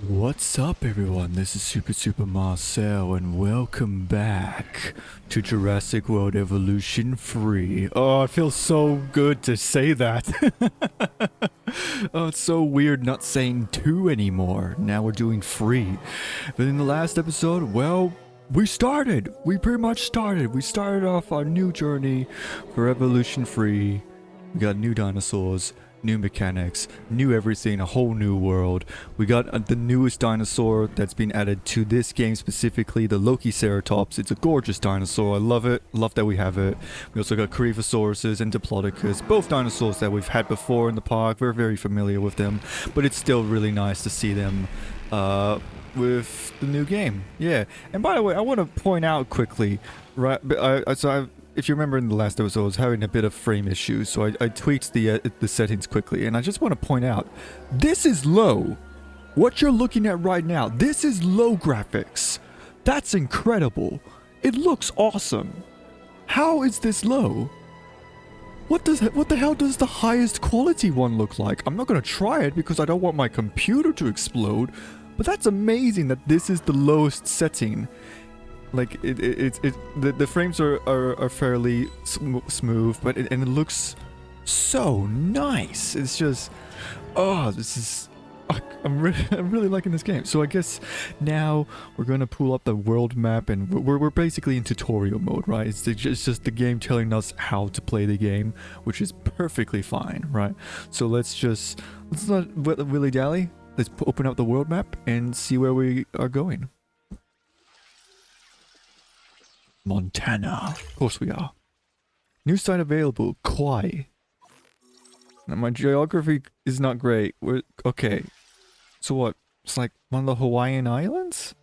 What's up everyone, this is Super Marcel and welcome back to Jurassic World Evolution 3. Oh, it feels so good to say that. Oh, it's so weird not saying 2 anymore. Now we're doing 3. But in the last episode, well, we pretty much started. We started off our new journey for Evolution 3. We got new dinosaurs, new mechanics, new everything, a whole new world. We got the newest dinosaur that's been added to this game specifically, the Lokiceratops. It's a gorgeous dinosaur. I love it. Love that we have it. We also got Crevosaurus and Diplodocus, both dinosaurs that we've had before in the park. We're very familiar with them, but it's still really nice to see them with the new game. Yeah. And by the way, I want to point out quickly, right? If you remember in the last episode, I was having a bit of frame issues, so I tweaked the settings quickly, and I just want to point out, this is low. What you're looking at right now, this is low graphics. That's incredible. It looks awesome. How is this low? What the hell does the highest quality one look like? I'm not gonna try it because I don't want my computer to explode, but that's amazing that this is the lowest setting. Like the frames are fairly smooth, but it looks so nice. It's just, I'm really liking this game. So I guess now we're gonna pull up the world map, and we're basically in tutorial mode, right? It's just the game telling us how to play the game, which is perfectly fine, right? So let's not willy dally. Let's open up the world map and see where we are going. Montana. Of course we are. New site available. Kauai. Now my geography is not great. Okay. So what? It's like one of the Hawaiian Islands?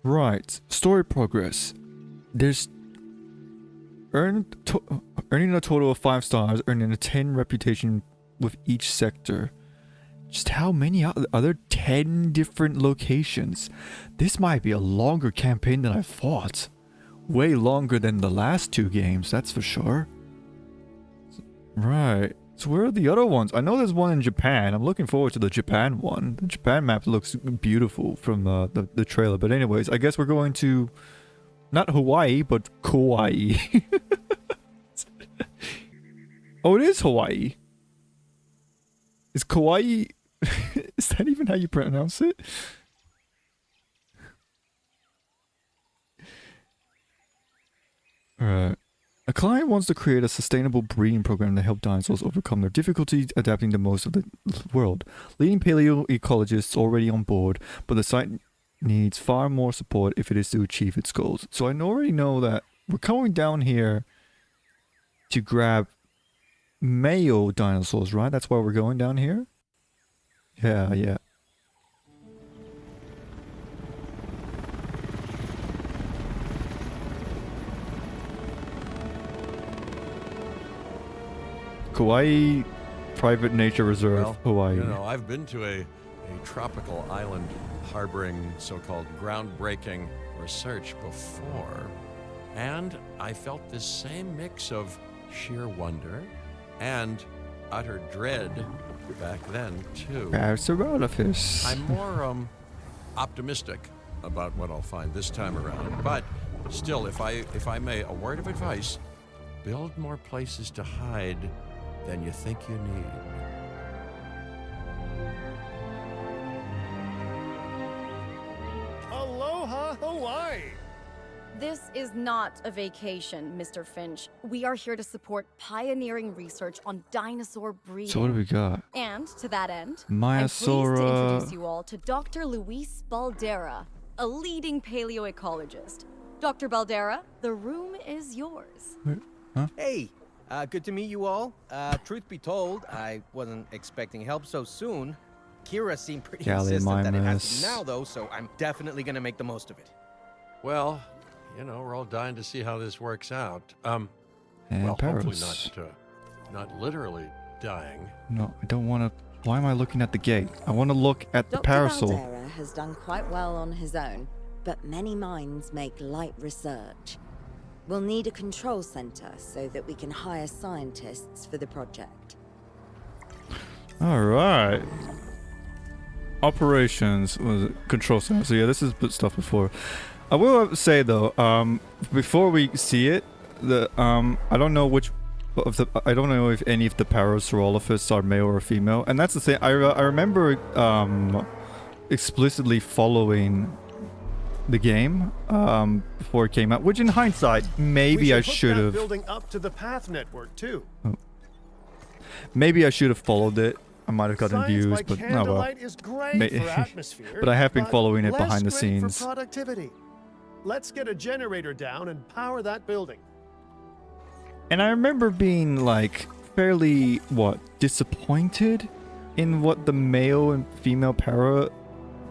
Right. Story progress. There's earning a total of 5 stars, earning a 10 reputation with each sector. Just how many are there? 10 different locations. This might be a longer campaign than I thought. Way longer than the last 2 games, that's for sure. Right. So where are the other ones? I know there's one in Japan. I'm looking forward to the Japan one. The Japan map looks beautiful from the trailer. But anyways, I guess we're going to... not Hawaii, but Kauai. Oh, it is Hawaii. Is Kauai... is that even how you pronounce it? Alright. A client wants to create a sustainable breeding program to help dinosaurs overcome their difficulties adapting to most of the world. Leading paleoecologists already on board, but the site needs far more support if it is to achieve its goals. So I already know that we're going down here to grab male dinosaurs, right? That's why we're going down here? Yeah. Kauai Private Nature Reserve, Well, Hawaii. You know, I've been to a tropical island harboring so-called groundbreaking research before, and I felt this same mix of sheer wonder and utter dread back then, too. Parasaurolophus. I'm more optimistic about what I'll find this time around, but still, if I may, a word of advice: build more places to hide than you think you need. Aloha, Hawaii! This is not a vacation, Mr. Finch. We are here to support pioneering research on dinosaur breeding. So what do we got? And to that end, Maiasaura. I'm pleased to introduce you all to Dr. Luis Baldera, a leading paleoecologist. Dr. Baldera, the room is yours. Huh? Hey, good to meet you all. Truth be told, I wasn't expecting help so soon. Kira seemed pretty insistent that it has to be now, though, so I'm definitely gonna make the most of it. Well, you know, we're all dying to see how this works out. And well, hopefully Paris. not literally dying. No, I don't want to... Why am I looking at the gate? I want to look at the Dr. parasol. Baldera has done quite well on his own, but many minds make light research. We'll need a control center so that we can hire scientists for the project. Alright. Operations was it? Control center. So yeah, this is stuff before. I will say though, before we see it, I don't know which of the, I don't know if any of the Parasaurolophus are male or female, and that's the thing. I remember explicitly following the game before it came out, which in hindsight maybe I should have. Building up to the path network too. Maybe I should have followed it. I might have gotten Science views, by but oh candlelight well. is great for atmosphere, But I have been following it less behind the great scenes. For productivity. Let's get a generator down and power that building. And I remember being like fairly disappointed in what the male and female para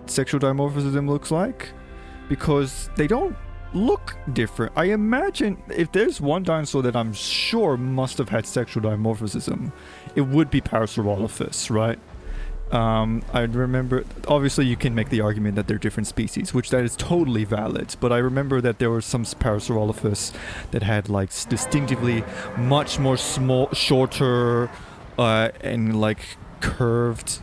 sexual dimorphism looks like, because they don't look different. I imagine if there's one dinosaur that I'm sure must have had sexual dimorphism, it would be Parasaurolophus, right? I remember, obviously you can make the argument that they're different species, which that is totally valid, but I remember that there were some Parasaurolophus that had like distinctively much more shorter and like curved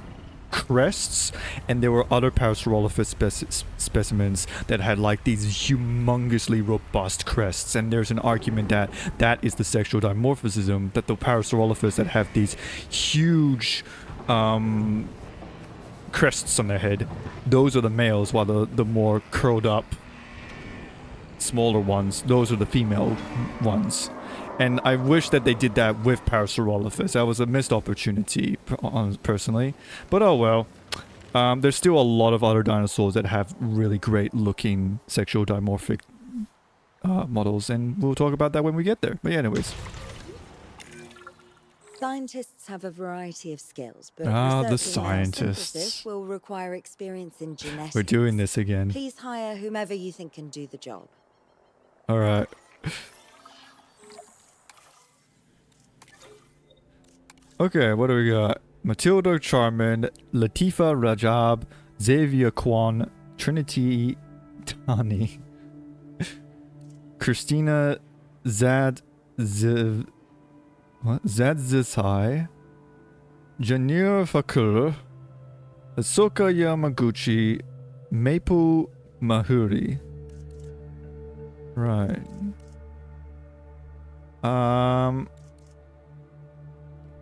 crests, and there were other Parasaurolophus specimens that had like these humongously robust crests, and there's an argument that that is the sexual dimorphism, that the Parasaurolophus that have these huge crests on their head, those are the males, while the more curled up smaller ones, those are the female ones. And I wish that they did that with Parasaurolophus. That was a missed opportunity, personally. But oh well. There's still a lot of other dinosaurs that have really great looking sexual dimorphic models, and we'll talk about that when we get there. But yeah, anyways. Scientists have a variety of skills, but the researching their scientists. synthesis will require experience in genetics. We're doing this again. Please hire whomever you think can do the job. Alright. Okay, what do we got? Matilda Charman, Latifa Rajab, Xavier Kwan, Trinity Tani, Christina Zadzisai, Janir Fakur, Asoka Yamaguchi, Maple Mahuri. Right.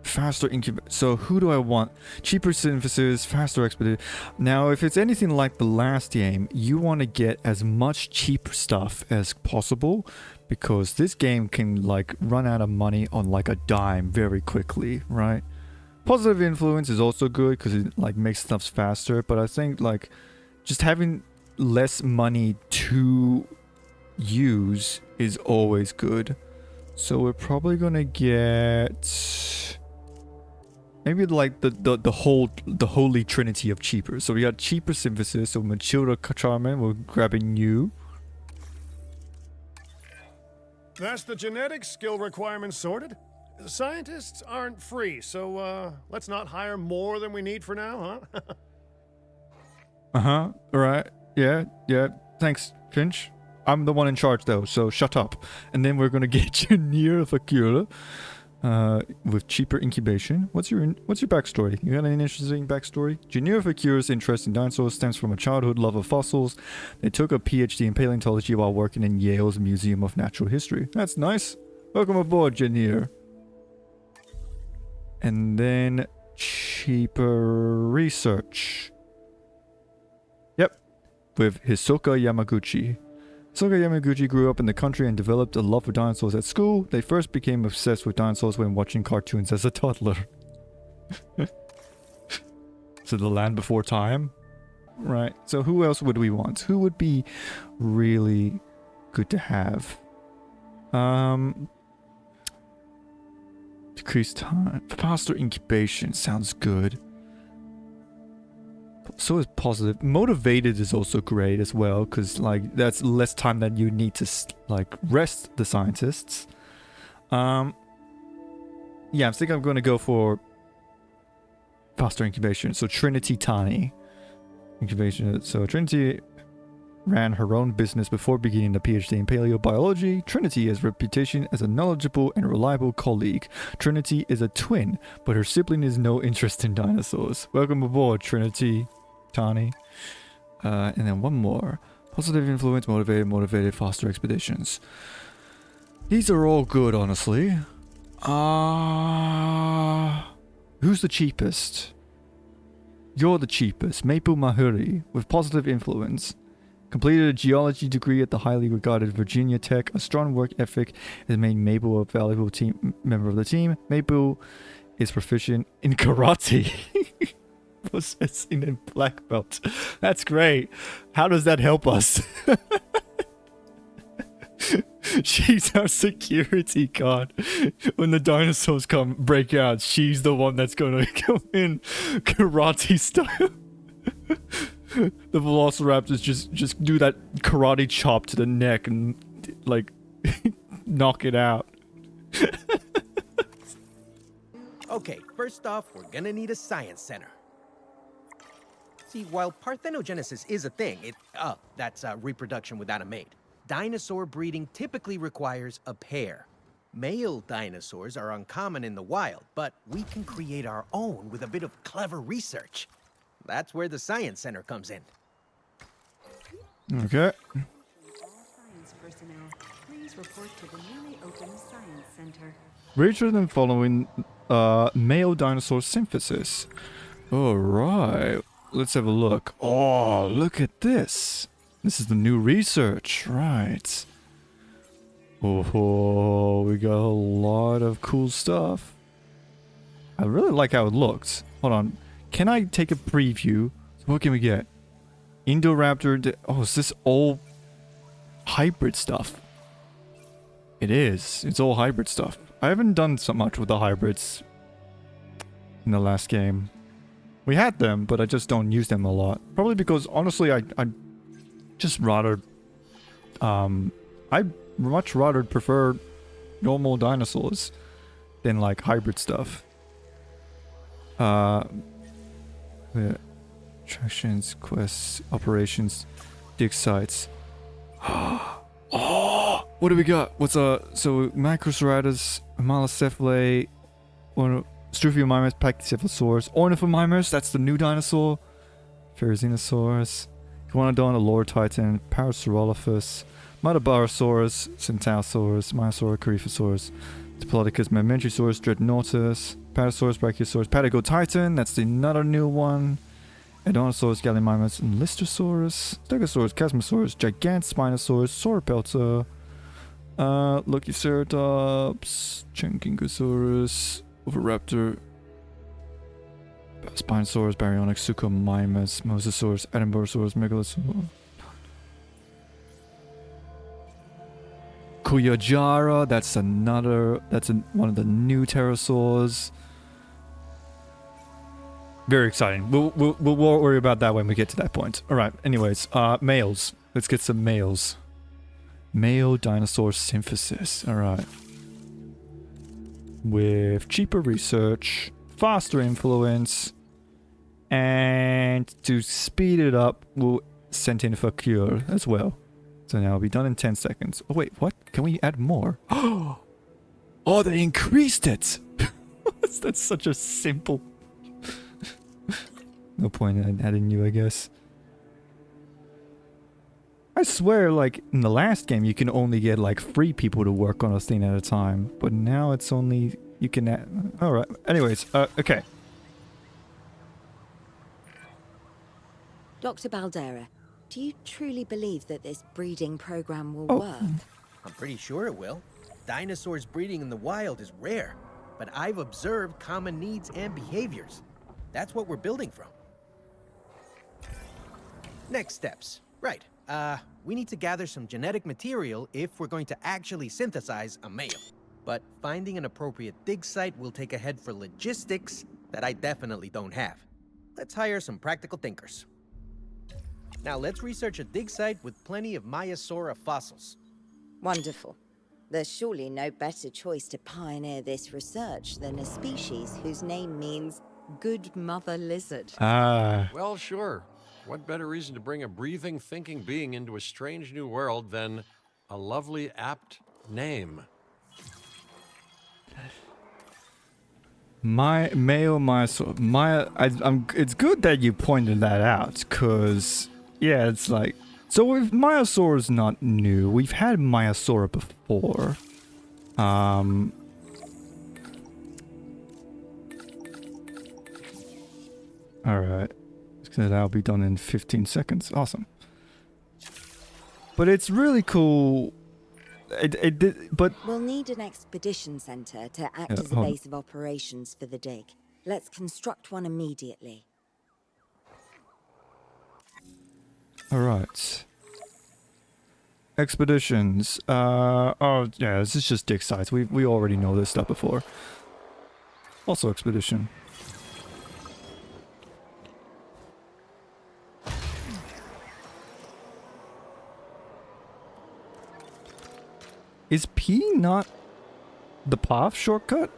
Faster incubation. So who do I want? Cheaper synthesis, faster expedition. Now, if it's anything like the last game, you want to get as much cheap stuff as possible, because this game can like run out of money on like a dime very quickly, right? Positive influence is also good because it like makes stuff faster, but I think like just having less money to use is always good. So we're probably gonna get maybe like the holy trinity of cheaper. So we got cheaper synthesis. So Matilda Charman, we're grabbing you. That's the genetic skill requirements sorted. Scientists aren't free, so let's not hire more than we need for now, huh? All right. Yeah. Thanks, Finch. I'm the one in charge though, so shut up. And then we're gonna get you near Fakura. With cheaper incubation. What's your backstory? You got an interesting backstory? Janir Fakir's interest in dinosaurs stems from a childhood love of fossils. They took a PhD in paleontology while working in Yale's Museum of Natural History. That's nice. Welcome aboard, Janir. And then cheaper research. Yep. With Hisoka Yamaguchi. Hisoka Yamaguchi grew up in the country and developed a love for dinosaurs at school. They first became obsessed with dinosaurs when watching cartoons as a toddler. So the land before time? Right. So who else would we want? Who would be really good to have? Decrease time. Faster incubation sounds good. So is positive. Motivated is also great as well, because like that's less time that you need to like rest the scientists. Yeah, I think I'm going to go for faster incubation. So Trinity Tani incubation. So Trinity ran her own business before beginning the PhD in paleobiology. Trinity has a reputation as a knowledgeable and reliable colleague. Trinity is a twin, but her sibling has no interest in dinosaurs. Welcome aboard, Trinity. Tani. And then one more. Positive influence, motivated, faster expeditions. These are all good, honestly. Who's the cheapest? You're the cheapest. Maple Mahuri, with positive influence. Completed a geology degree at the highly regarded Virginia Tech. A strong work ethic has made Maple a valuable member of the team. Maple is proficient in karate. Possessing a black belt. That's great. How does that help us? She's our security guard. When the dinosaurs break out, she's the one that's gonna come in karate style. The velociraptors just do that karate chop to the neck and like knock it out. Okay, first off, we're gonna need a science center. See, while parthenogenesis is a thing, that's reproduction without a mate. Dinosaur breeding typically requires a pair. Male dinosaurs are uncommon in the wild, but we can create our own with a bit of clever research. That's where the Science Center comes in. Okay. All science personnel, please report to the newly opened Science Center. Richer than following male dinosaur synthesis. Alright. Let's have a look. Oh, look at this. This is the new research. Right. Oh, we got a lot of cool stuff. I really like how it looks. Hold on. Can I take a preview? What can we get? Indoraptor. Oh, is this all hybrid stuff? It is. It's all hybrid stuff. I haven't done so much with the hybrids in the last game. We had them, but I just don't use them a lot. Probably because, honestly, I just rather... I much rather prefer normal dinosaurs than, like, hybrid stuff. Attractions, quests, operations, dig sites. Oh! What do we got? What's so Macroceratops, Malocephalae, Struthiomimus, Pachycephalosaurus, Ornithomimus, that's the new dinosaur. Pheroxenosaurus, Iguanodon, Allure Titan, Parasaurolophus, Metabarosaurus, Centaurosaurus, Myosaurus, Coryphosaurus, Diplodocus, Mamentrosaurus, Dreadnoughtus, Parasaurus, Brachiosaurus, Patagotitan, that's another new one. Edontosaurus, Gallimimus, and Listosaurus, Stegosaurus, Chasmosaurus, Gigant Spinosaurus, Sauropelta, Lokiceratops, Chinkingosaurus, Oviraptor, Spinosaurus, Baryonyx, Suchomimus, Mosasaurus, Edinburghosaurus, Megalosaurus, Kuyajara, that's one of the new pterosaurs. Very exciting. We'll worry about that when we get to that point. Alright, anyways, males. Let's get some males. Male dinosaur synthesis. Alright. With cheaper research, faster influence, and to speed it up, we'll send in for cure as well. So now it'll be done in 10 seconds. Oh wait, what? Can we add more? Oh, they increased it! That's such a simple... No point in adding you, I guess. I swear, like, in the last game, you can only get, like, 3 people to work on a thing at a time. But now it's only... You can add... Alright. Anyways, okay. Dr. Baldera, do you truly believe that this breeding program will work? I'm pretty sure it will. Dinosaurs breeding in the wild is rare. But I've observed common needs and behaviors. That's what we're building from. Next steps. Right. We need to gather some genetic material if we're going to actually synthesize a male. But finding an appropriate dig site will take a head for logistics that I definitely don't have. Let's hire some practical thinkers. Now let's research a dig site with plenty of Myosaura fossils. Wonderful. There's surely no better choice to pioneer this research than a species whose name means good mother lizard. Well, sure. What better reason to bring a breathing, thinking being into a strange new world than a lovely, apt name? My male Myosaur. It's good that you pointed that out, cause yeah, it's like so. If Myosaur is not new, we've had Myosaur before. All right, that'll be done in 15 seconds. Awesome. But it's really cool. But We'll need an expedition center to act as a hold on. base of operations for the dig. Let's construct one immediately. all right. Expeditions. Oh yeah, this is just dig sites. We already know this stuff before. Also expedition. Is P not the path shortcut?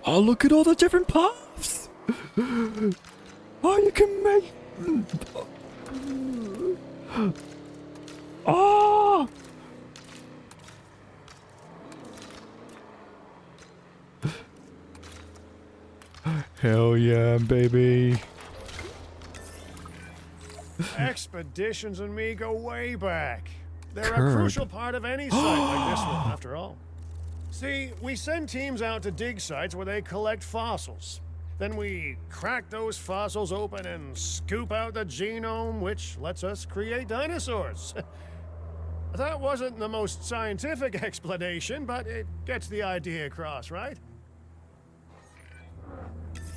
Oh, look at all the different paths! Oh, you can make... Oh! Hell yeah, baby. Expeditions and me go way back. They're Curd. a crucial part of any site like this one, after all. See, we send teams out to dig sites where they collect fossils. Then we crack those fossils open and scoop out the genome, which lets us create dinosaurs. That wasn't the most scientific explanation, but it gets the idea across, right?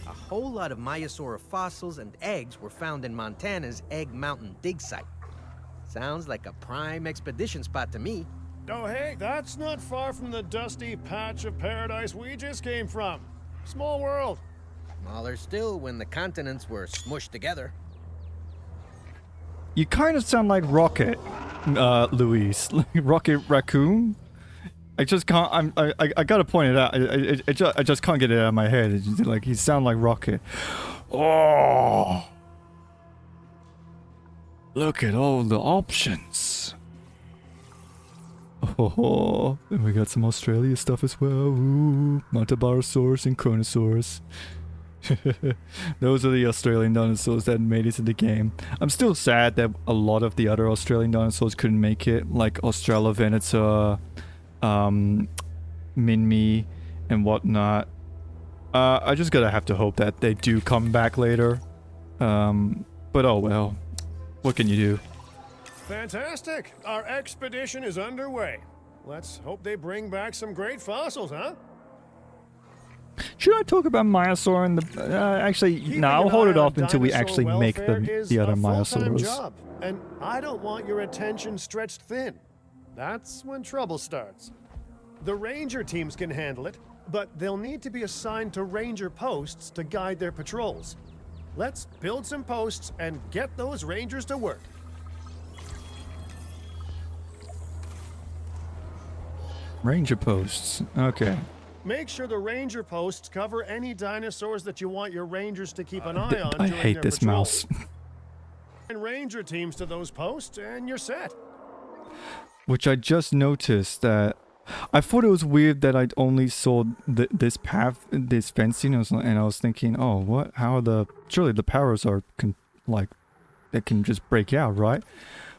A whole lot of Myosaur fossils and eggs were found in Montana's Egg Mountain dig site. Sounds like a prime expedition spot to me. Oh, hey, that's not far from the dusty patch of paradise we just came from. Small world. Smaller still when the continents were smushed together. You kind of sound like Rocket, Luis. Like Rocket Raccoon. I just can't. I gotta point it out. I just can't get it out of my head. It's just like he sound like Rocket. Oh, look at all the options. Oh, and we got some Australia stuff as well. Ooh, Montabarosaurus and Chronosaurus. Those are the Australian dinosaurs that made it to the game. I'm still sad that a lot of the other Australian dinosaurs couldn't make it, like Australovenator, Minmi, and whatnot. I just gotta have to hope that they do come back later. But oh well. What can you do? Fantastic. Our expedition is underway. Let's hope they bring back some great fossils, huh? Should I talk about Myosaur and the... actually, Keeping no, I'll an hold eye it on off until we dinosaur actually make welfare the is other a full-time Myosaurs. job, and I don't want your attention stretched thin. That's when trouble starts. The ranger teams can handle it, but they'll need to be assigned to ranger posts to guide their patrols. Let's build some posts and get those rangers to work. Ranger posts. Okay. Make sure the ranger posts cover any dinosaurs that you want your rangers to keep an eye on I during hate their this patrol. mouse. And ranger teams to those posts, and you're set. Which I just noticed that... I thought it was weird that I only saw this path, this fencing, and I was thinking, oh, what? How are the... Surely the powers are, they can just break out, right?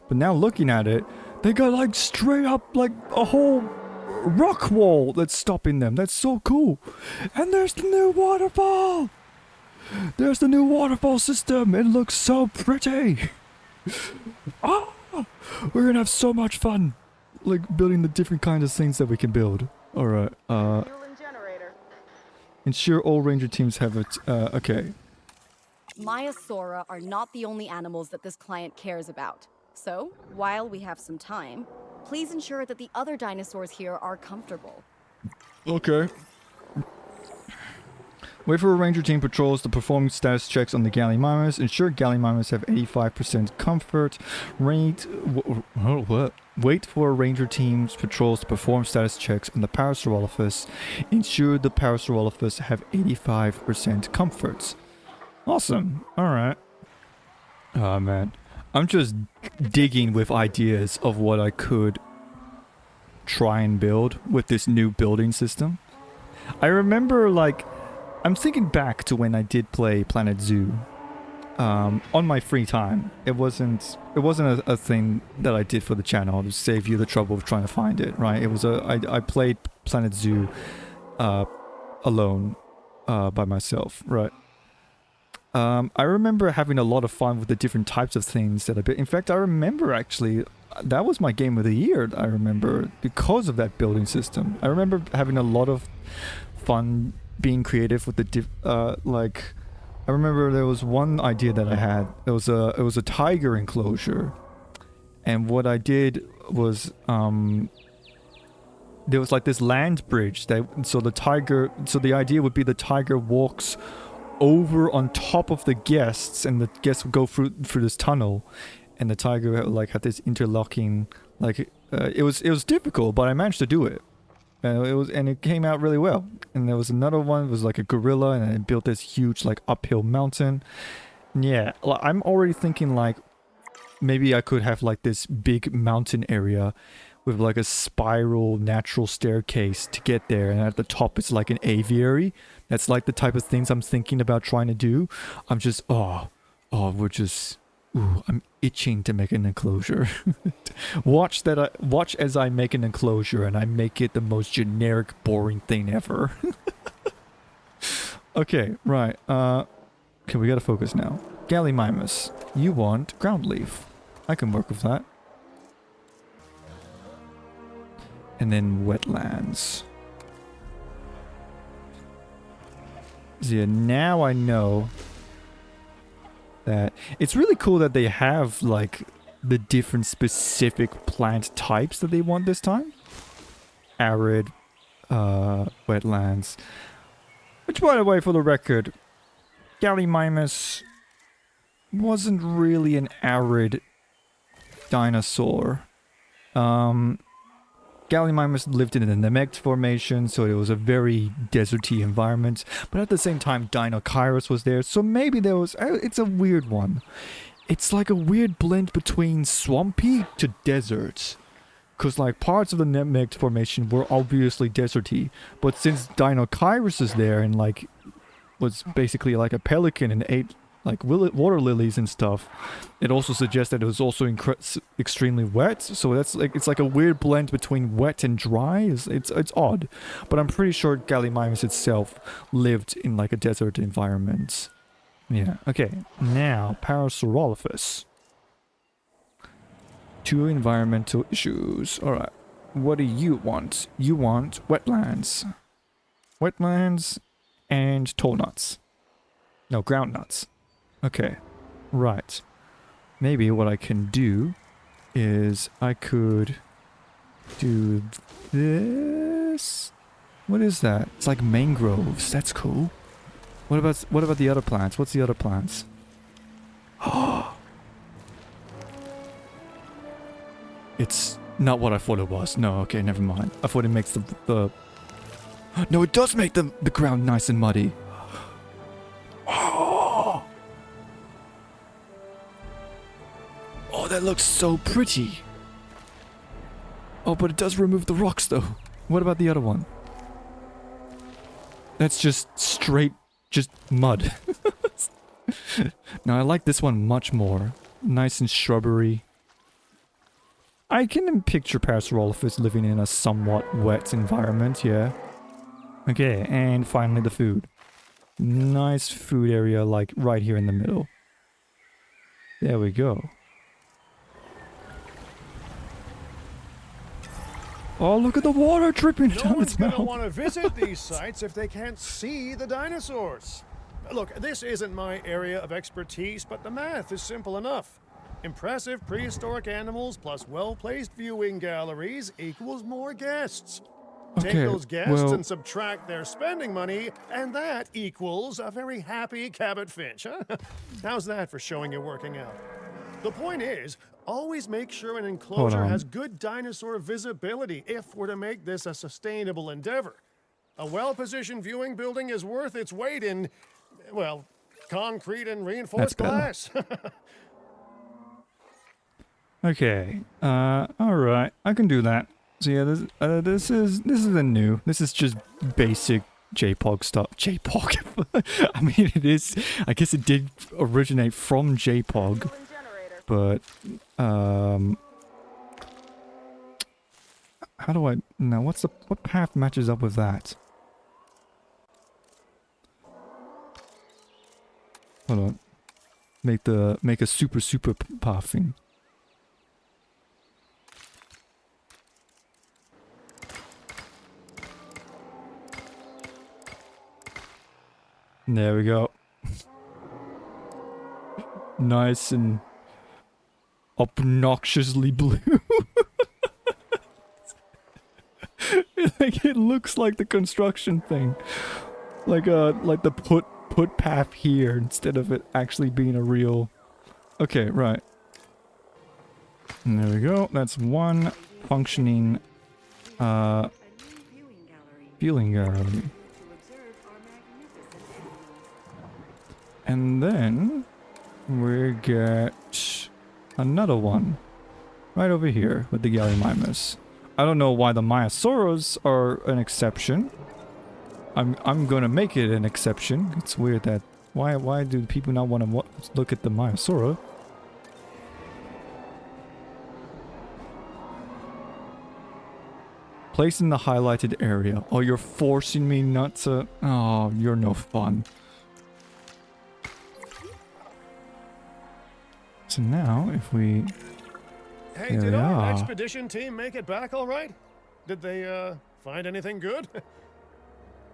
But now looking at it, they got like straight up like a whole rock wall that's stopping them. That's so cool. And there's the new waterfall. There's the new waterfall system. It looks so pretty. Oh, we're gonna have so much fun, like building the different kinds of things that we can build. All right. Ensure all ranger teams have it. Okay. Myosaura are not the only animals that this client cares about. So, while we have some time, please ensure that the other dinosaurs here are comfortable. Okay. Wait for a ranger team patrols to perform status checks on the Gallimimus. Ensure Gallimimus have 85% comfort. Wait for ranger team's patrols to perform status checks on the Parasaurolophus. Ensure the Parasaurolophus have 85% comfort. Awesome. Alright. Oh man. I'm just digging with ideas of what I could try and build with this new building system. I remember like I'm thinking back to when I did play Planet Zoo on my free time. It wasn't a thing that I did for the channel to save you the trouble of trying to find it, right? It was I played Planet Zoo alone by myself, right? I remember having a lot of fun with the different types of things that I built. In fact, I remember actually that was my game of the year. I remember because of that building system. I remember having a lot of fun being creative with the like. I remember there was one idea that I had. It was a tiger enclosure, and what I did was there was like this land bridge that so the idea would be the tiger walks over on top of the guests, and the guests would go through this tunnel, and the tiger like had this interlocking like it was difficult, but I managed to do it. And it came out really well. And there was another one, it was like a gorilla, and it built this huge like uphill mountain. And yeah, I'm already thinking like maybe I could have like this big mountain area with like a spiral natural staircase to get there, and at the top it's like an aviary. That's like the type of things I'm thinking about trying to do. I'm just I'm itching to make an enclosure. Watch as I make an enclosure and I make it the most generic, boring thing ever. Okay, right. Okay, we gotta focus now. Gallimimus, you want ground leaf. I can work with that. And then wetlands. So yeah, now I know that it's really cool that they have like the different specific plant types that they want this time. Arid, wetlands. Which, by the way, for the record, Gallimimus wasn't really an arid dinosaur. Gallimimus lived in the Namek formation, so it was a very deserty environment. But at the same time, Deinocheirus was there, so maybe there was... It's a weird one. It's like a weird blend between swampy to desert. Because like parts of the Namek formation were obviously deserty, but since Deinocheirus is there and like was basically like a pelican and ate like water lilies and stuff, it also suggests that it was also extremely wet. So that's like it's like a weird blend between wet and dry. It's odd, but I'm pretty sure Gallimimus itself lived in like a desert environment. Yeah. Okay. Now Parasaurolophus. 2 environmental issues. All right. What do you want? You want wetlands. Wetlands and tall nuts. No, ground nuts. Okay, right. Maybe what I can do is I could do this. What is that? It's like mangroves. That's cool. What about the other plants? What's the other plants? It's not what I thought it was. No, okay, never mind. I thought it makes the No, it does make the ground nice and muddy. Oh, that looks so pretty. Oh, but it does remove the rocks, though. What about the other one? That's just straight, just mud. Now, I like this one much more. Nice and shrubbery. I can picture Parasaurolophus living in a somewhat wet environment, yeah. Okay, and finally the food. Nice food area, like right here in the middle. There we go. Oh, look at the water dripping down its mouth. No one's gonna want to visit these sites if they can't see the dinosaurs. Look, this isn't my area of expertise, but the math is simple enough. Impressive prehistoric animals plus well-placed viewing galleries equals more guests. Take those guests and subtract their spending money, and that equals a very happy Cabot Finch, huh? How's that for showing you're working out? The point is, always make sure an enclosure has good dinosaur visibility if we're to make this a sustainable endeavor. A well-positioned viewing building is worth its weight in, well, concrete and reinforced glass. Okay, alright, I can do that. So yeah, this is a new. This is just basic J-Pog stuff. J-Pog. I mean, it is. I guess it did originate from J-Pog, but how do I now? What path matches up with that? Hold on. Make a super pathing. There we go. Nice and obnoxiously blue. Like it looks like the construction thing. Like the put path here instead of it actually being a real. Okay, right. And there we go. That's one functioning A new viewing gallery viewing gallery. to observe our magnificent animals. And then we get another one right over here with the Gallimimus. I don't know why the Maiasaurus are an exception. I'm gonna make it an exception. It's weird that why do people not want to look at the Maiasaura? Place in the highlighted area. Oh, you're forcing me not to. Oh, you're no fun. So now, if we... Hey, There did we our are. expedition team make it back all right? Did they find anything good?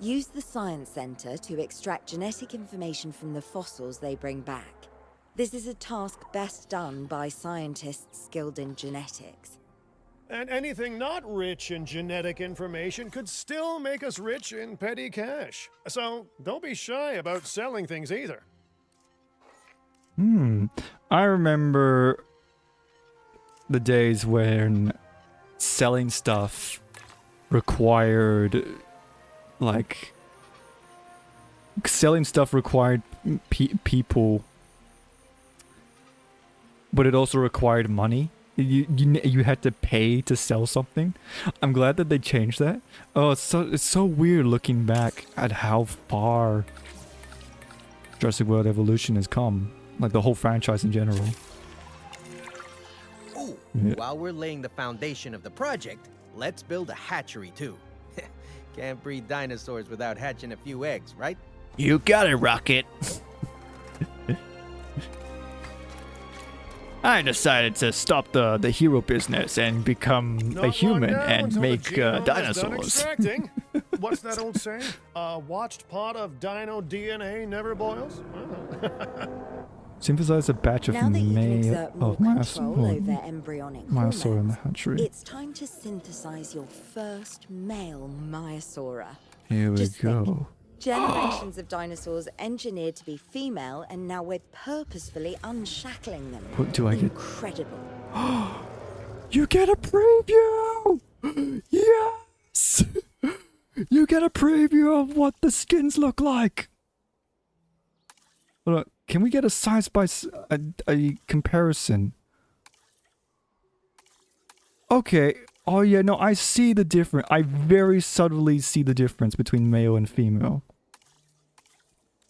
Use the Science Center to extract genetic information from the fossils they bring back. This is a task best done by scientists skilled in genetics. And anything not rich in genetic information could still make us rich in petty cash. So don't be shy about selling things either. I remember the days when selling stuff required, like, selling stuff required people, but it also required money. You had to pay to sell something. I'm glad that they changed that. Oh, it's so weird looking back at how far Jurassic World Evolution has come. Like the whole franchise in general. Ooh, Yeah. while we're laying the foundation of the project, let's build a hatchery too. Can't breed dinosaurs without hatching a few eggs, right? You got it, Rocket. I decided to stop the hero business and become Not a long human now and until make the genome is done dinosaurs. extracting. What's that old saying? A watched pot of dino DNA never boils? Synthesize a batch of Now that you can exert more control Maiasaur over embryonic Maiasaur in the hormones, hatchery. it's time to synthesize your first male Maiasaura. Here we Just think. go. Generations of dinosaurs engineered to be female, and now we're purposefully unshackling them. What do I get? Incredible. You get a preview! Yes! You get a preview of what the skins look like! Hold on. Can we get a a comparison? Okay. Oh yeah, no, I see the difference. I very subtly see the difference between male and female.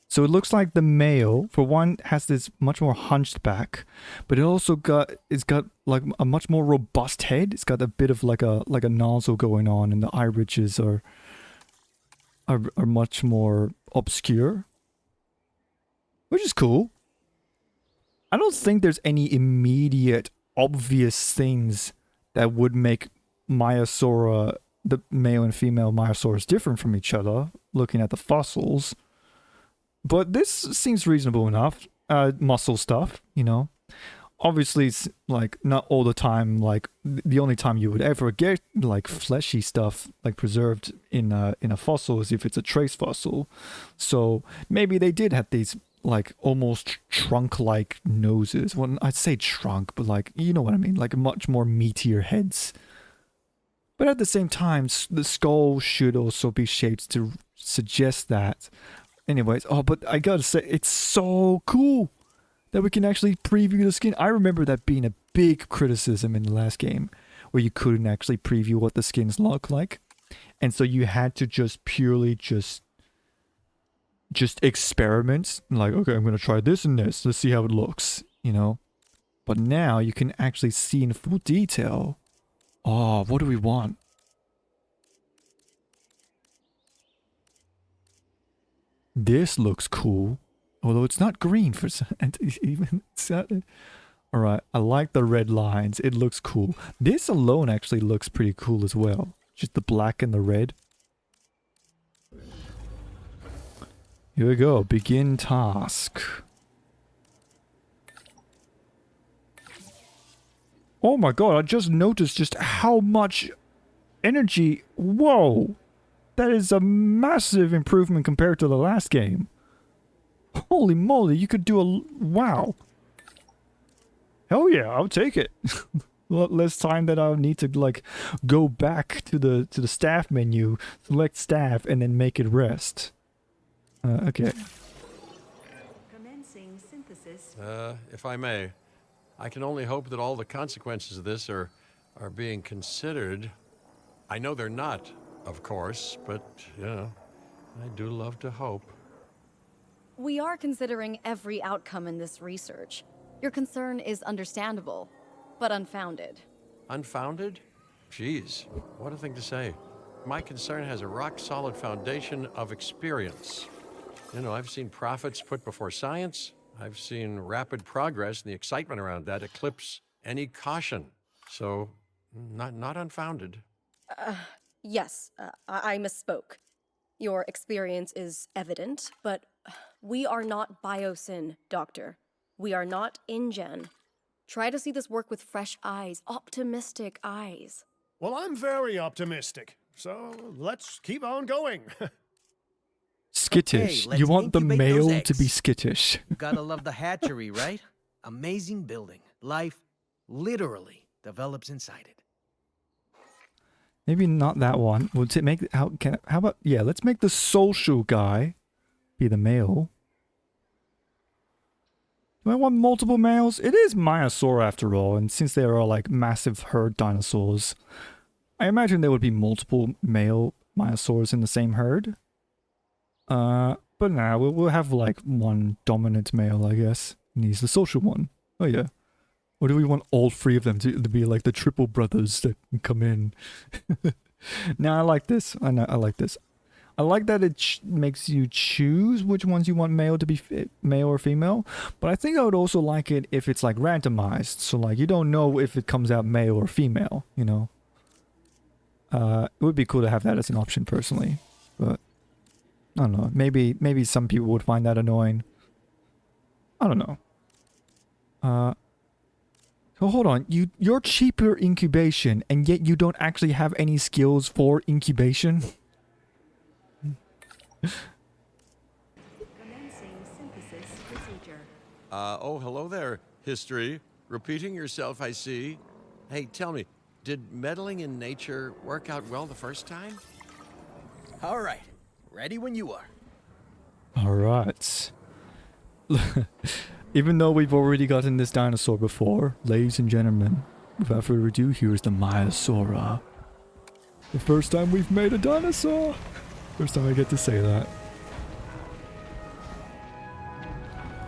So it looks like the male, for one, has this much more hunched back, but it's got like a much more robust head. It's got a bit of like a nozzle going on, and the eye ridges are much more obscure, which is cool. I don't think there's any immediate obvious things that would make Maiasaura, the male and female Maiasaurs, different from each other, looking at the fossils. But this seems reasonable enough. Muscle stuff, you know. Obviously, it's like not all the time. Like the only time you would ever get like fleshy stuff like preserved in a fossil is if it's a trace fossil. So maybe they did have these like almost trunk-like noses. Well, I'd say trunk, but like you know what I mean. Like much more meatier heads. But at the same time, the skull should also be shaped to suggest that. Anyways, oh, but I gotta say, it's so cool that we can actually preview the skin. I remember that being a big criticism in the last game, where you couldn't actually preview what the skins look like. And so you had to just purely just just experiments. Like, okay, I'm gonna try this and this. Let's see how it looks, you know? But now you can actually see in full detail. Oh, what do we want? This looks cool. Although it's not green for some, and even alright, I like the red lines. It looks cool. This alone actually looks pretty cool as well. Just the black and the red. Here we go. Begin task. Oh my god, I just noticed just how much energy. Whoa! That is a massive improvement compared to the last game. Holy moly, you could do a... Wow. Hell yeah, I'll take it. Less time that I'll need to, like, go back to the staff menu, select staff, and then make it rest. Okay. Commencing synthesis. If I may, I can only hope that all the consequences of this are being considered. I know they're not, of course, but, you know, I do love to hope. We are considering every outcome in this research. Your concern is understandable, but unfounded. Unfounded? Jeez, what a thing to say. My concern has a rock-solid foundation of experience. You know, I've seen profits put before science. I've seen rapid progress, and the excitement around that eclipse any caution. So, not unfounded. Yes, I misspoke. Your experience is evident, but we are not Biosyn, Doctor. We are not InGen. Try to see this work with fresh eyes, optimistic eyes. Well, I'm very optimistic, so let's keep on going. Skittish. Okay, You let's want the incubate those male to be eggs. skittish. Gotta love the hatchery, right? Amazing building. Life literally develops inside it. Maybe not that one. We'll make how about let's make the social guy be the male. Do I want multiple males? It is Maiasaur after all, and since there are like massive herd dinosaurs, I imagine there would be multiple male Maiasaurs in the same herd. But nah, we'll have like one dominant male, I guess. And he's the social one. Oh yeah. Or do we want all three of them to be like the triple brothers that can come in? Nah, I like this. I like this. I like that it makes you choose which ones you want male to be male or female. But I think I would also like it if it's like randomized. So like you don't know if it comes out male or female, you know. It would be cool to have that as an option personally. But I don't know. Maybe some people would find that annoying. I don't know. So hold on, you're cheaper incubation, and yet you don't actually have any skills for incubation? Commencing synthesis procedure. Oh, hello there, history. Repeating yourself, I see. Hey, tell me, did meddling in nature work out well the first time? All right, ready when you are. Alright. Even though we've already gotten this dinosaur before, ladies and gentlemen, without further ado, here's the Maiasaura. The first time we've made a dinosaur! First time I get to say that.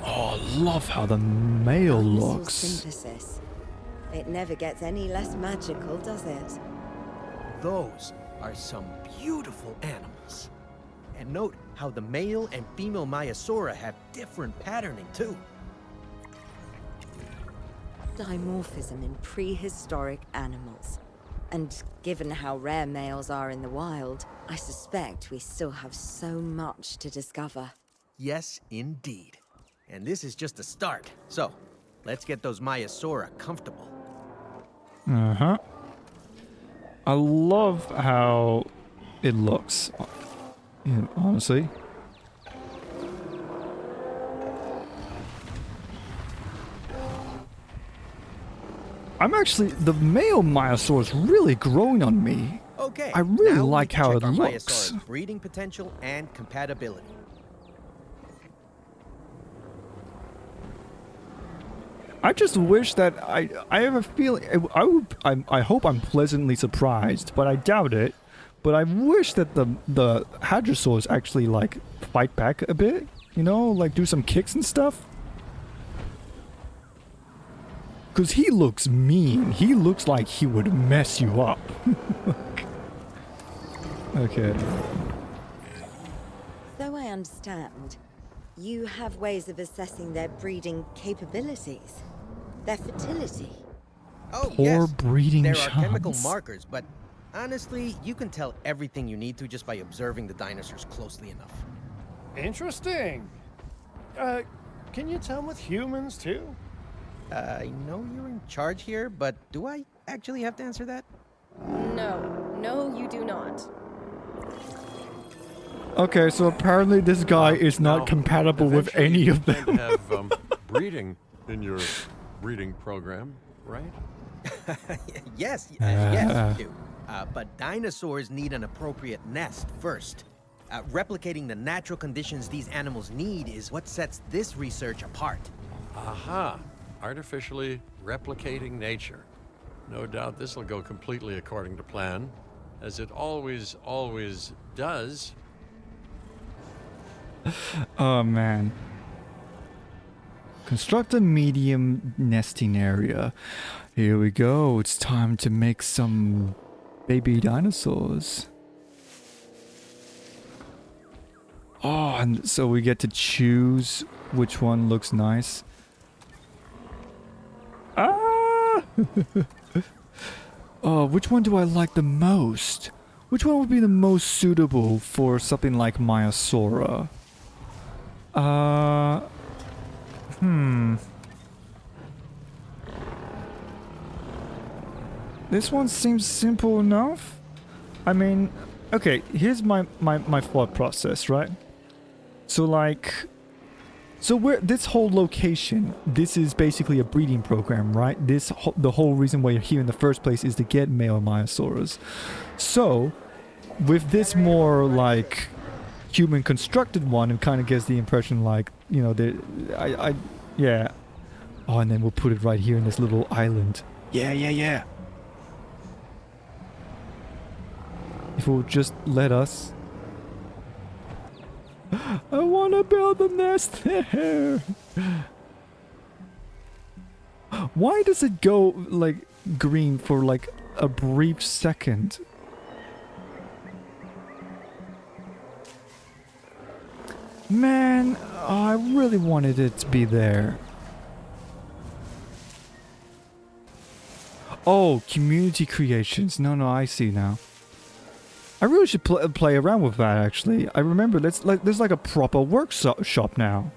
Oh, I love how the male Dinosaur looks. synthesis. It never gets any less magical, does it? Those are some beautiful animals. And note how the male and female Maiasaura have different patterning too. Dimorphism in prehistoric animals. And given how rare males are in the wild, I suspect we still have so much to discover. Yes, indeed. And this is just a start. So, let's get those Maiasaura comfortable. Uh-huh. I love how it looks. Yeah, honestly. I'm actually... The male Maiasaur is really growing on me. Okay. I really now we like can how check it our looks. Maiasaura's breeding potential and compatibility. I just wish that I have a feeling I hope I'm pleasantly surprised, but I doubt it. But I wish that the Hadrosaurs actually like fight back a bit, you know, like do some kicks and stuff. Because he looks mean. He looks like he would mess you up. Okay. So I understand, you have ways of assessing their breeding capabilities, their fertility. Oh, Poor yes. breeding There are chemical chance. markers, but honestly, you can tell everything you need to just by observing the dinosaurs closely enough. Interesting. Can you tell with humans too? I know you're in charge here, but do I actually have to answer that? No, you do not. Okay, so apparently this guy is not Now, compatible with eventually any you of plan them. to have breeding in your breeding program, right? Yes, Ah. yes, you do. But dinosaurs need an appropriate nest first. Replicating the natural conditions these animals need is what sets this research apart. Aha! Artificially replicating nature. No doubt this will go completely according to plan, as it always does. Oh man. Construct a medium nesting area. Here we go. It's time to make some baby dinosaurs. Oh, and so we get to choose which one looks nice. Ah! Oh, which one do I like the most? Which one would be the most suitable for something like Maiasaura? This one seems simple enough. I mean, okay, here's my thought process, right? So like, so where this whole location, this is basically a breeding program, right? The whole reason why you're here in the first place is to get male Maiasauras. So, with this more like human constructed one, it kind of gives the impression like, you know, yeah. Oh, and then we'll put it right here in this little island. Yeah. If it will just let us. I want to build a nest there. Why does it go like green for like a brief second? Man, I really wanted it to be there. Oh, community creations. No, I see now. I really should play around with that, actually. I remember there's like a proper workshop now.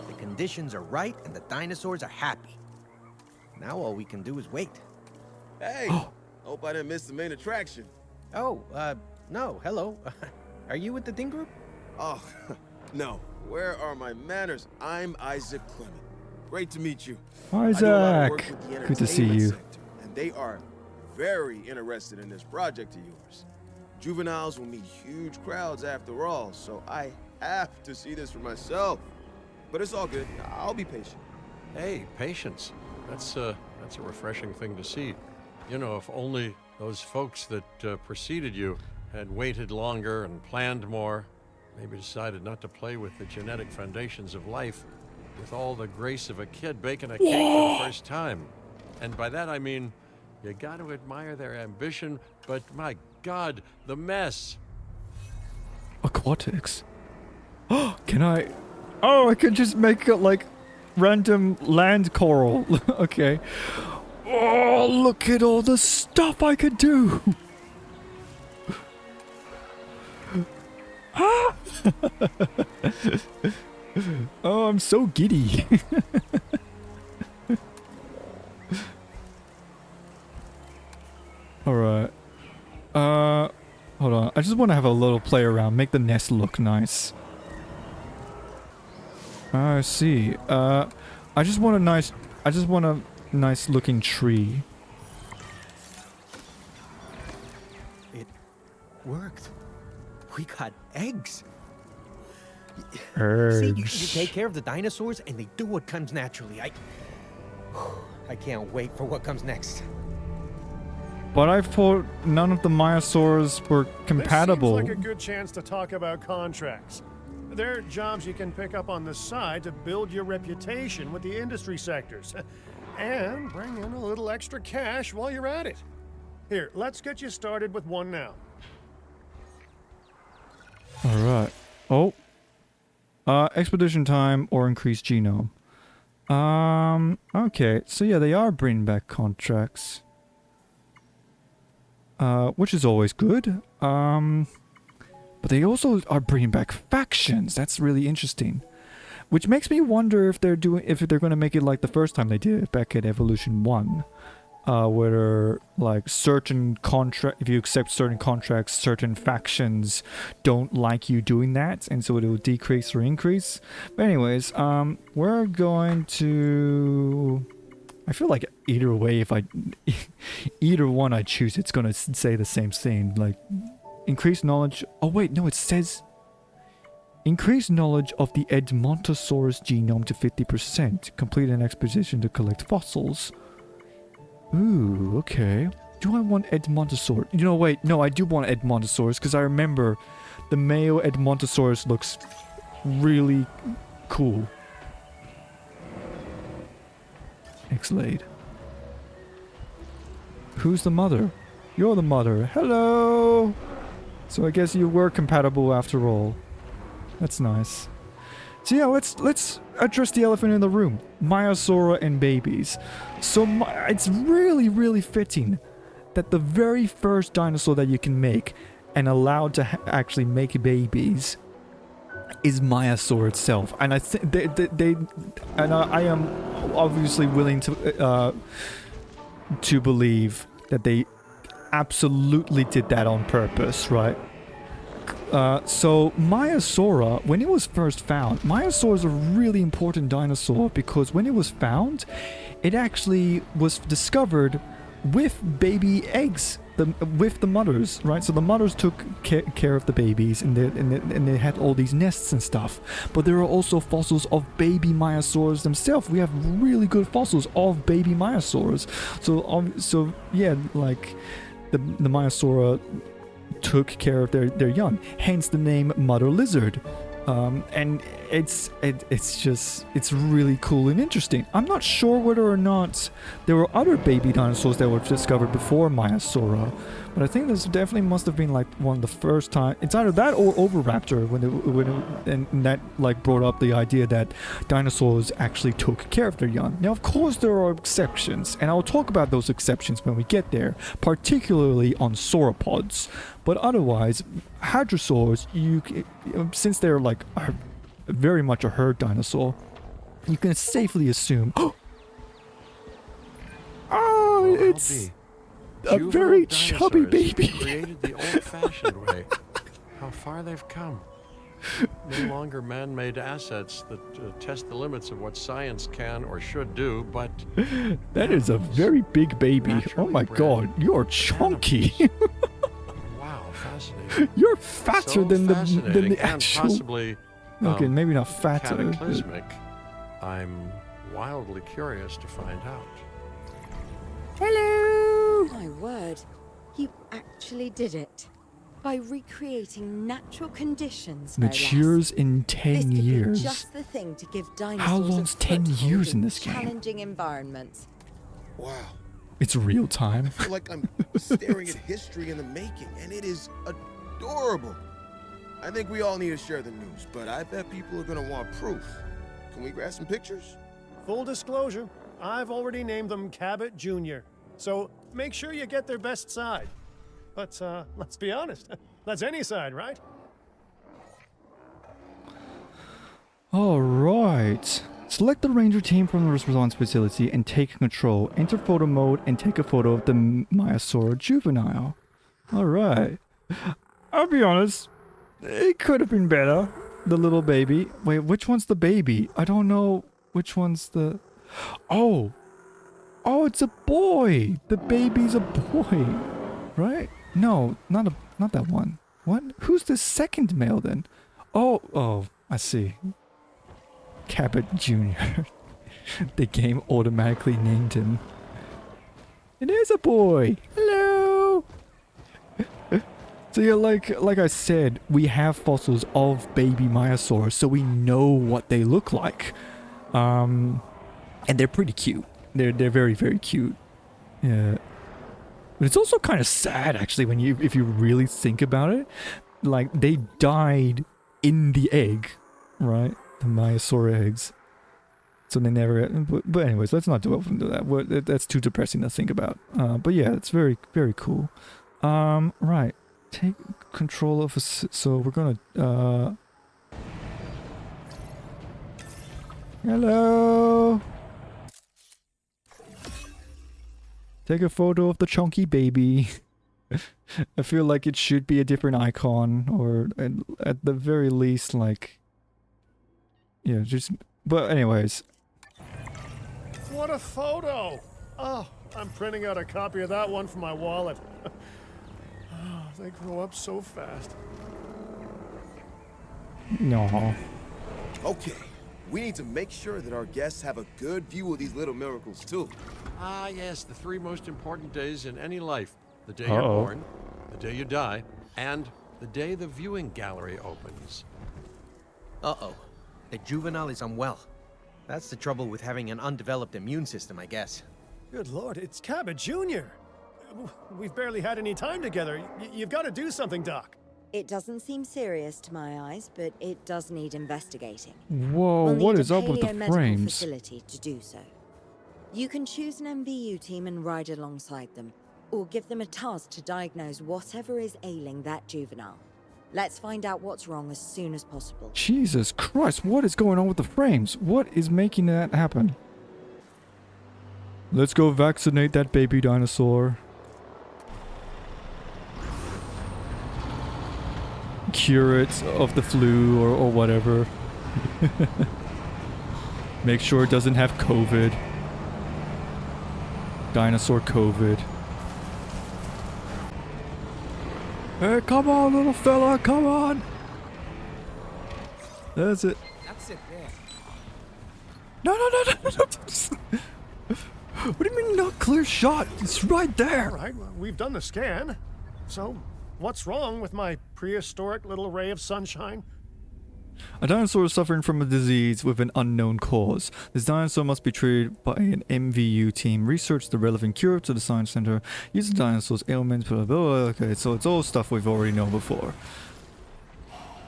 The conditions are right and the dinosaurs are happy. Now all we can do is wait. Hey, hope I didn't miss the main attraction. Oh, no, hello. Are you with the Ding Group? Oh, no. Where are my manners? I'm Isaac Clement. Great to meet you. I do a lot of work Isaac, with the good to see entertainment you. sector, and they are very interested in this project of yours. Juveniles will meet huge crowds after all, so I have to see this for myself. But it's all good. I'll be patient. Hey, patience. That's a refreshing thing to see. You know, if only those folks that preceded you had waited longer and planned more, maybe decided not to play with the genetic foundations of life with all the grace of a kid baking a cake for the first time. And by that I mean, you got to admire their ambition, but my God, the mess. Aquatics. Oh, can I? Oh, I can just make it like random land coral. Okay. Oh, look at all the stuff I could do. Ah! Oh, I'm so giddy. Alright. Hold on. I just want to have a little play around. Make the nest look nice. I see. I just want a nice looking tree. It worked. We got eggs. See, you Eggs. take care of the dinosaurs and they do what comes naturally. I can't wait for what comes next. But I thought none of the Myosaurs were compatible. This seems like a good chance to talk about contracts. They're jobs you can pick up on the side to build your reputation with the industry sectors. And bring in a little extra cash while you're at it. Here, let's get you started with one now. Alright. Oh. Expedition time or increased genome. Okay. So yeah, they are bringing back contracts. Which is always good. But they also are bringing back factions. That's really interesting. Which makes me wonder if they're going to make it like the first time they did it back at Evolution 1. Where like if you accept certain contracts, certain factions don't like you doing that, and so it will decrease or increase. But anyways, we're going to... I feel like either way, either one I choose, it's gonna say the same thing. Like, increased knowledge... Oh wait, no, it says... Increase knowledge of the Edmontosaurus genome to 50%. Complete an expedition to collect fossils. Ooh, okay. Do I want Edmontosaurus? You know, wait, no, I do want Edmontosaurus because I remember the male Edmontosaurus looks really cool. Excellent. Who's the mother? You're the mother. Hello! So I guess you were compatible after all. That's nice. So yeah, let's address the elephant in the room. Myosaura and babies. So it's really, really fitting that the very first dinosaur that you can make and allowed to actually make babies is Myosaur itself. And I think I am obviously willing to believe that they absolutely did that on purpose, right? So Myosaura, when it was first found, Myosaur is a really important dinosaur because when it was found, it actually was discovered with baby eggs, with the mothers, right? So the mothers took care of the babies, and they had all these nests and stuff. But there are also fossils of baby Myosaurs themselves. We have really good fossils of baby Myosaurs. So yeah, like the Myosaura took care of their young, hence the name mother lizard. And it's really cool and interesting. I'm not sure whether or not there were other baby dinosaurs that were discovered before Myosaura, but I think this definitely must have been like one of the first time. It's either that or Oviraptor and that like brought up the idea that dinosaurs actually took care of their young. Now, of course, there are exceptions, and I'll talk about those exceptions when we get there, particularly on sauropods. But otherwise, hadrosaurs, since they're like very much a herd dinosaur, you can safely assume. Oh, it's a very chubby baby. Created the old-fashioned way. How far they've come. No longer man-made assets that test the limits of what science can or should do, but that is a very big baby. Oh my god, you're chunky. Wow, fascinating. You're fatter So than the fascinating and actual. possibly Okay, maybe not fatter. cataclysmic. I'm wildly curious to find out. Hello! My word, you actually did it. By recreating natural conditions, no less. Matures in 10 This could be years. just the thing to give dinosaurs How long's 10 years in this game? Challenging environments. Wow. It's real time. I feel like I'm staring at history in the making, and it is adorable. I think we all need to share the news, but I bet people are gonna want proof. Can we grab some pictures? Full disclosure, I've already named them Cabot Jr., so make sure you get their best side. But let's be honest, that's any side, right? Alright. Select the ranger team from the response facility and take control. Enter photo mode and take a photo of the Myosaur juvenile. Alright. I'll be honest, it could have been better. The little baby. Wait, which one's the baby? I don't know which one's the... Oh! Oh, it's a boy! The baby's a boy! Right? No, not that one. What? Who's the second male then? Oh, I see. Cabot Jr. The game automatically named him. It is a boy! Hello! So yeah, like I said, we have fossils of baby Myosaurs, so we know what they look like. And they're pretty cute. They're very, very cute. Yeah. But it's also kind of sad actually when if you really think about it. Like they died in the egg, right? The Myosaur eggs. So they never. But anyways, let's not delve into that. That's too depressing to think about. But yeah, it's very, very cool. Right. Take control of so we're gonna hello. Take a photo of the chunky baby. I feel like it should be a different icon, or at the very least, like, yeah, just. But anyways. What a photo! Oh, I'm printing out a copy of that one for my wallet. Oh, they grow up so fast. No. Okay, we need to make sure that our guests have a good view of these little miracles too. Ah, yes, the three most important days in any life. The day Uh-oh. you're born, the day you die, and the day the viewing gallery opens. Uh-oh. The juvenile is unwell. That's the trouble with having an undeveloped immune system, I guess. Good lord, it's Cabot Jr. We've barely had any time together. You've got to do something, Doc. It doesn't seem serious to my eyes, but it does need investigating. Whoa, We'll what need is a up with the paleomedical frames? facility to do so. You can choose an MVU team and ride alongside them, or give them a task to diagnose whatever is ailing that juvenile. Let's find out what's wrong as soon as possible. Jesus Christ, what is going on with the frames? What is making that happen? Let's go vaccinate that baby dinosaur. Cure it of the flu or whatever. Make sure it doesn't have COVID. Dinosaur COVID. Hey, come on, little fella, come on! That's it. That's it there. No. What do you mean not clear shot? It's right there. All right, well, we've done the scan. So, what's wrong with my prehistoric little ray of sunshine? A dinosaur is suffering from a disease with an unknown cause. This dinosaur must be treated by an MVU team. Research the relevant cure to the science center. Use the dinosaur's ailments, blah, blah, blah. Okay, so it's all stuff we've already known before.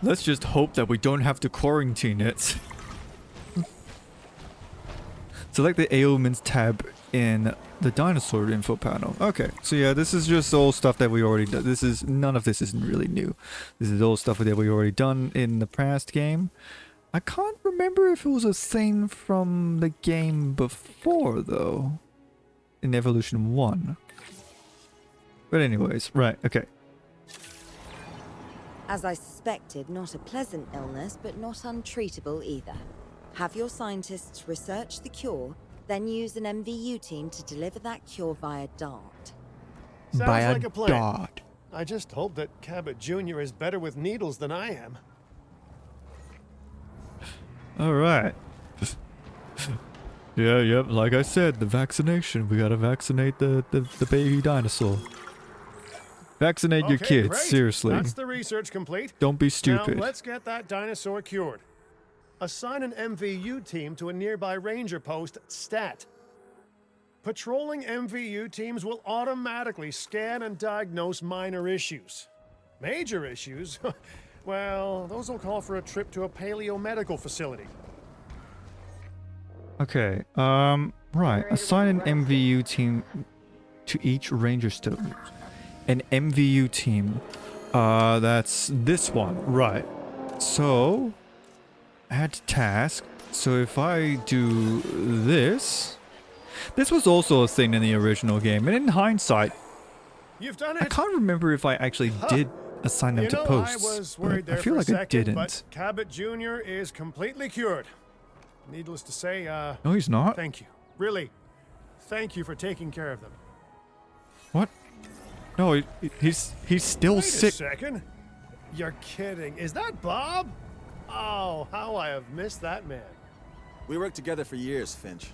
Let's just hope that we don't have to quarantine it. Select the ailments tab in the dinosaur info panel. Okay, so yeah, this is just all stuff that we already done. None of this isn't really new. This is all stuff that we already done in the past game. I can't remember if it was a thing from the game before though. In Evolution 1. But anyways, right, okay. As I suspected, not a pleasant illness, but not untreatable either. Have your scientists research the cure, then use an MVU team to deliver that cure via DART. Sounds By like a plan. dot. I just hope that Cabot Jr. is better with needles than I am. Alright. Yep, like I said, the vaccination. We gotta vaccinate the baby dinosaur. Vaccinate your Okay, kids, great. seriously. That's the research complete. Don't be stupid. Now, let's get that dinosaur cured. Assign an MVU team to a nearby ranger post, STAT. Patrolling MVU teams will automatically scan and diagnose minor issues. Major issues? Well, those will call for a trip to a paleomedical facility. Okay, right. Assign an MVU team to each ranger station. An MVU team. That's this one. Right. So, add task. So if I do this... This was also a thing in the original game, and in hindsight, You've done I it! can't remember if I actually did assign them You to know, posts. I was but worried there I feel for like a I second, didn't. but Cabot Jr. is completely cured. Needless to say, No, he's not. thank you. Really, thank you for taking care of them. What? No, he's still Wait sick. a second. You're kidding. Is that Bob? Oh, how I have missed that man. We worked together for years, Finch.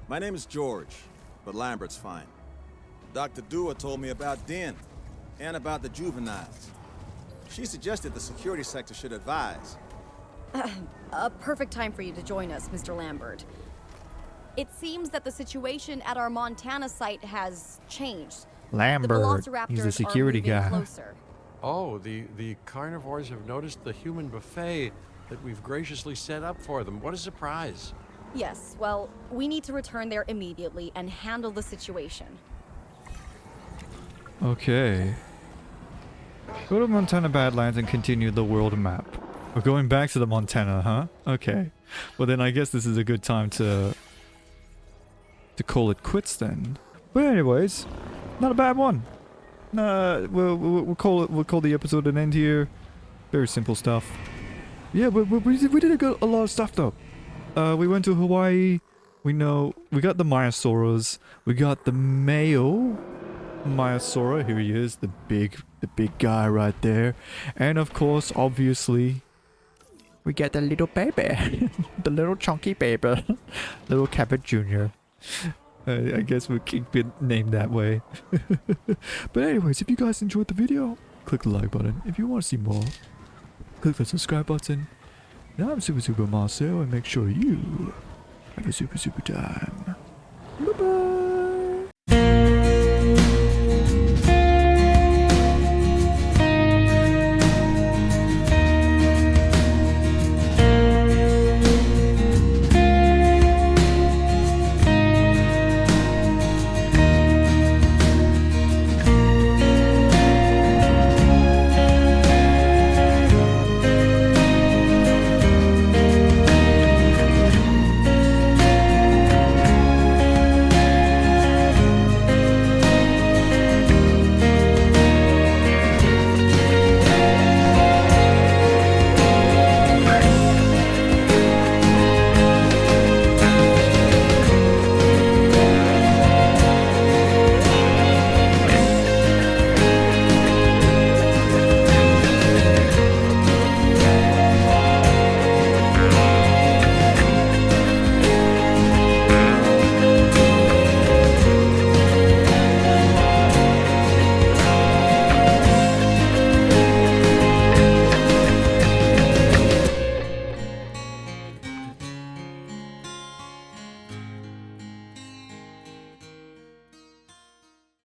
My name is George, but Lambert's fine. Dr. Dua told me about Din. And about the juveniles. She suggested the security sector should advise. A perfect time for you to join us, Mr. Lambert. It seems that the situation at our Montana site has changed. Lambert, The he's the velociraptors security are moving guy. closer. Oh, the carnivores have noticed the human buffet that we've graciously set up for them. What a surprise. Yes, well, we need to return there immediately and handle the situation. Okay. Go to Montana Badlands and continue the world map. We're going back to the Montana, huh? Okay. Well then I guess this is a good time to call it quits then. But anyways, not a bad one. We'll call the episode an end here. Very simple stuff. Yeah, we did a lot of stuff though. We went to Hawaii. We got the Maiasaurus. We got the male Maiasaura. Here he is, the big guy right there. And of course, obviously, we get the little baby, the little chunky baby, little Cabot Jr. I guess we'll keep it named that way. But anyways, if you guys enjoyed the video, click the like button. If you want to see more, click the subscribe button. And I'm Super Marcel, and make sure you have a super time.